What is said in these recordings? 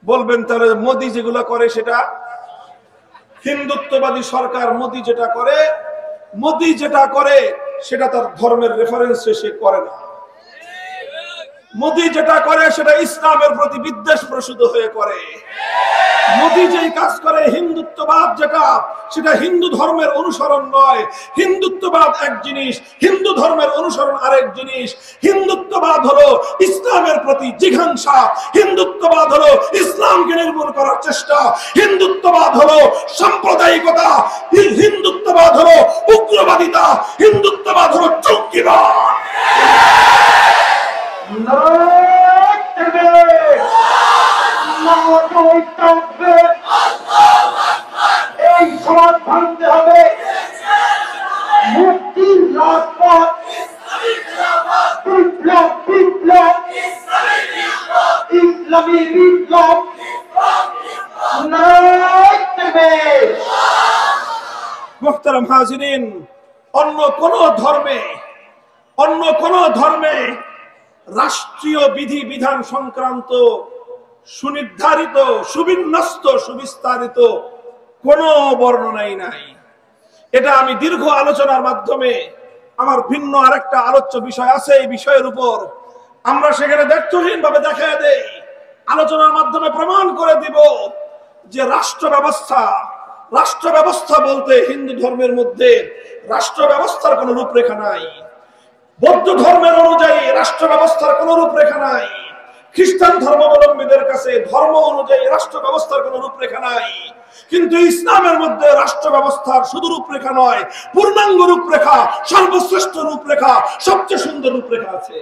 বলবেন তাহলে মোদি যেগুলো করে সেটা হিন্দুত্ববাদী সরকার। মোদি যেটা করে সেটা তার ধর্মের রেফারেন্সে সে করে না। মোদি যেটা করে সেটা ইসলামের প্রতি বিদ্বেষ প্রসূত হয়ে করে। মোদি যেই কাজ করে, হিন্দুত্ববাদ যেটা, সেটা হিন্দু ধর্মের অনুসরণ নয়। হিন্দুত্ববাদ এক জিনিস, হিন্দু ধর্মের অনুসরণ আরেক জিনিস। হিন্দুত্ববাদ হলো ইসলামের প্রতি জিঘাংসা, হিন্দুত্ববাদ হলো ইসলামকে নির্মূল করার চেষ্টা, হিন্দুত্ববাদ হলো সাম্প্রদায়িকতা, হিন্দুত্ববাদ হলো উগ্রবাদিতা, হিন্দুত্ববাদ হলো জঙ্গিবাদ। এই সমাজ ভাঙতে হবে। মুক্তির রাজপথ, বিপ্লব বিপ্লব, ইসলামী বিপ্লব। মুহতারাম হাজিরিন, অন্য কোন ধর্মে রাষ্ট্রীয় বিধি বিধান সংক্রান্ত সুনির্ধারিত, সুবিন্যস্ত, সুবিস্তারিত কোন বর্ণনাই নাই। এটা আমি দীর্ঘ আলোচনার মাধ্যমে, আমার ভিন্ন আরেকটা আলোচ্য বিষয় আছে, এই বিষয়ের উপর আমরা সেখানে দ্ব্যর্থহীন ভাবে দেখা দেই, আলোচনার মাধ্যমে প্রমাণ করে দিব যে রাষ্ট্র ব্যবস্থা বলতে হিন্দু ধর্মের মধ্যে রাষ্ট্র ব্যবস্থার কোন রূপরেখা নাই। বৌদ্ধ ধর্মের অনুযায়ী রাষ্ট্র ব্যবস্থার কোন রূপরেখা নাই। খ্রিস্টান ধর্মাবলম্বীদের কাছে ধর্ম অনুযায়ী রাষ্ট্র ব্যবস্থার কোন রূপরেখা নাই। কিন্তু ইসলামের মধ্যে রাষ্ট্র ব্যবস্থার শুধু রূপরেখা নয়, পূর্ণাঙ্গ রূপরেখা, সর্বশ্রেষ্ঠ রূপরেখা, সবচেয়ে সুন্দর রূপরেখা আছে।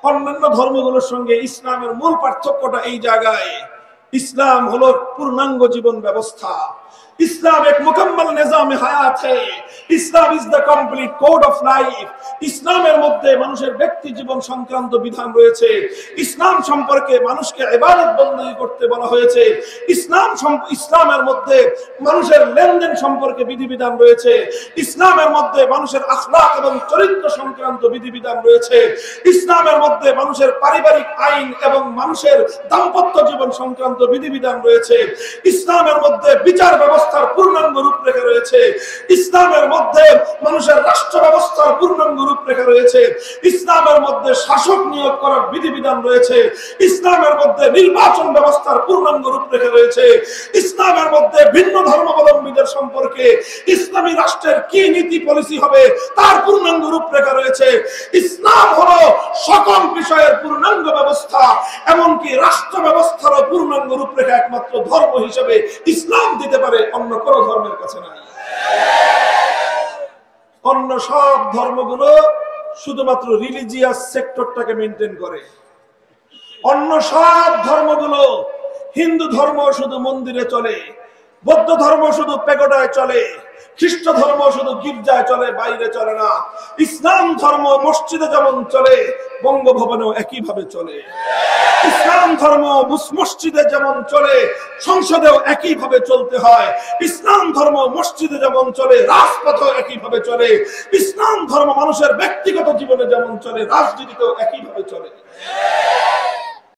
অন্যান্য ধর্মগুলোর সঙ্গে ইসলামের মূল পার্থক্যটা এই জায়গায়, ইসলাম হলো পূর্ণাঙ্গ জীবন ব্যবস্থা। ইসলাম এক মুকম্মল নিজামে হায়াত है। Islam is the complete code of life. ইসলামের মধ্যে মানুষের ব্যক্তি জীবন সংক্রান্ত বিধান রয়েছে। ইসলাম সম্পর্কে মানুষকে ইবাদত বندگی করতে বলা হয়েছে। ইসলামের মধ্যে মানুষের লেনদেন সম্পর্কে বিধিবিধান রয়েছে। ইসলামের মধ্যে মানুষের আখলাক এবং চরিত্র সংক্রান্ত বিধিবিধান রয়েছে। ইসলামের মধ্যে মানুষের পারিবারিক আইন এবং মানুষের দাম্পত্য জীবন সংক্রান্ত বিধিবিধান রয়েছে। ইসলামের মধ্যে বিচার ব্যবস্থার পূর্ণাঙ্গ রূপরেখা রয়েছে। ইসলামের মধ্যে মানুষের রাষ্ট্র ব্যবস্থার পূর্ণাঙ্গ রূপরেখা রয়েছে। ইসলামের মধ্যে শাসক নিয়োগ করার বিধিবিধান রয়েছে। ইসলামের মধ্যে নির্বাচন ব্যবস্থার পূর্ণাঙ্গ রূপরেখা রয়েছে। ইসলামের মধ্যে ভিন্ন ধর্মাবলম্বীদের সম্পর্কে ইসলামী রাষ্ট্রের কি নীতি পলিসি হবে তার পূর্ণাঙ্গ রূপরেখা রয়েছে। ইসলাম হলো সকল বিষয়ের পূর্ণাঙ্গ ব্যবস্থা, এমনকি রাষ্ট্র ব্যবস্থারও পূর্ণাঙ্গ রূপরেখা একমাত্র ধর্ম হিসেবে ইসলাম দিতে পারে, অন্য কোন ধর্মের কাছে নাই। অন্য সব ধর্মগুলো শুধুমাত্র রিলিজিয়াস সেক্টরটাকে মেইনটেইন করে। অন্য সব ধর্মগুলো, হিন্দু ধর্ম শুধু মন্দিরে চলে, বৌদ্ধ ধর্ম শুধু পেগোডায় চলে, খ্রিস্ট ধর্ম শুধু গির্জায় চলে, বাইরে চলে না। ইসলাম ধর্ম মসজিদে যেমন চলে, বঙ্গভবনেও একইভাবে চলে। ইসলাম ধর্ম মসজিদে যেমন চলে, সংসদেও একইভাবে চলতে হয়। ইসলাম ধর্ম মসজিদে যেমন চলে, রাজপথেও একইভাবে চলে। ইসলাম ধর্ম মানুষের ব্যক্তিগত জীবনে যেমন চলে, রাজনীতিতেও একইভাবে চলে।